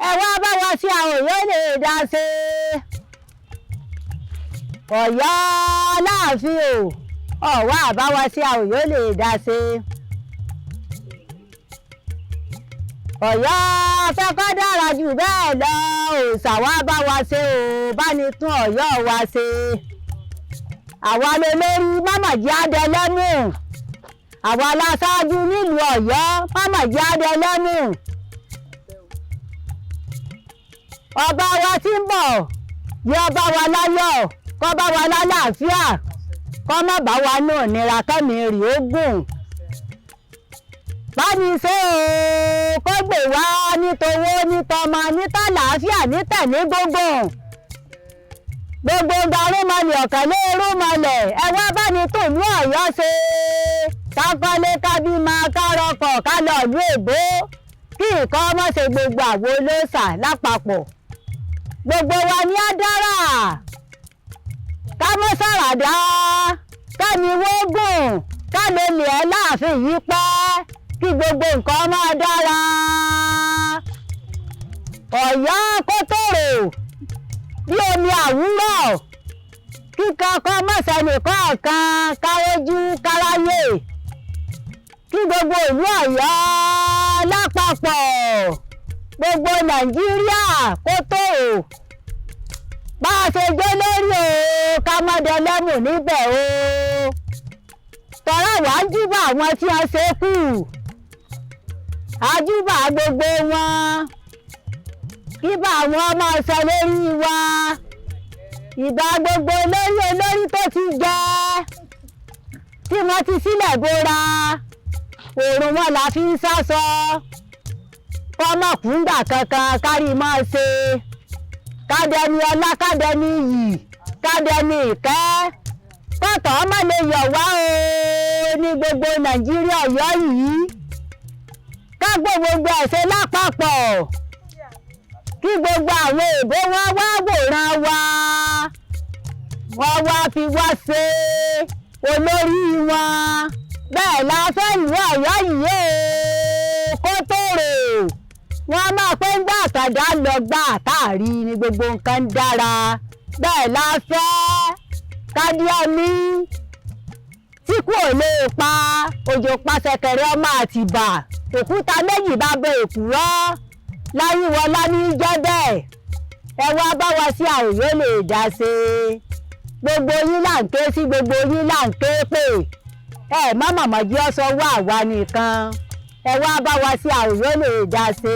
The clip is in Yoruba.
ẹ wá bá wa sí àwọn yóò lè dá sí Ọ̀yọ́ Aláàfin o ọ̀wá àbáwá sí àwọn yóò lè dá sí Ọ̀yọ́ fẹ́kọ́ dára jù bẹ́ẹ̀ lọ òòṣà wá bá wa ṣe o bá ní tún Ọ̀yọ́ wa ṣe àwa lolórí mámàjí adẹlẹ́mù àwa láṣáájú nílùú Ọ̀yọ́ mámàjí adẹlẹ́mù ọba wa tí ń bọ̀ bí ọba wa láyọ̀ kó bá wa lálàáfíà kó má bá wa náà nira kẹ́mi rì ó gùn báni ṣe o kó gbè wá nítowó nítọmọ nítàlàáfíà nítẹ̀mí gbogbo garúmọlẹ̀ ọ̀kẹ́lẹ́rúmọlẹ̀ ẹ wá báni tòlú Ọ̀yọ́ ṣe kákọ́lé kábímọ kárọkọ̀ kálọ̀lú èbó kí nǹkan ọmọ ṣe gbogbo àwọn olóòṣà lápapọ̀ gbogbo wa ní adára ká mọ́ sàràdá kẹ́mi wógùn ká lè lè ẹ́ láàfin yìí pẹ́ kí gbogbo nǹkan máa dára Ọ̀yọ́ kó tòrò bí omi àwúrọ̀ kí kankan mọ̀sẹ̀nìkan kan kárójú káráyè kí gbogbo ìlú Ọ̀yọ́ lápapọ̀ gbogbo Nàìjíríà kó tòrò bá a ṣe jẹ́ lórí o ká má dẹlẹ́mù níbẹ̀ o tọ́ra wàá júbà àwọn tí a ṣe kù àjúbà gbogbo wọn kí bá àwọn ọmọ ọ̀sẹ̀ lórí wa ìbá gbogbo olórí tó ti jẹ tí wọ́n ti sílẹ̀ bóra òòrùn wọn là fi ń sásọ kọ́mọ̀kúńgbà kankan kárí máa ṣe kádẹni ọlá kádẹni iyì kádẹni ìkẹ́ kọ́tọ̀ ọmọ lè yọ̀ wá o ní gbogbo Nàìjíríà Ọ̀yọ́ yìí ká gbogbo ẹ̀ṣẹ̀ lápapọ̀ kí gbogbo àwọn èèbó wọn wá wòran wa wọ́n wá fi wá ṣe olórí wọn bẹ́ẹ̀ la fẹ́ ìlú Ọ̀yọ́ yìí o kó tòrò wọ́n máa pé ń gbà àtàdá lọ gbà àtàrí ni gbogbo nǹkan dára bẹ́ẹ̀ la fẹ́ kádíọ́mí tí kò lè pa òjò pàṣẹkẹrẹ ọmọ Àtìbà òkúta méjì bá bẹ èkúrọ́ láyíwọlá ní jẹ́ bẹ́ẹ̀ ẹ wá bá wa sí àwọn yóò lè dá sí gbogbo yín là ń ké sí gbogbo yín là ń ké pè ẹ má màmá jí ọ sọ wá àwa nìkan ẹ wá bá wa sí àwọn yóò lè dá sí.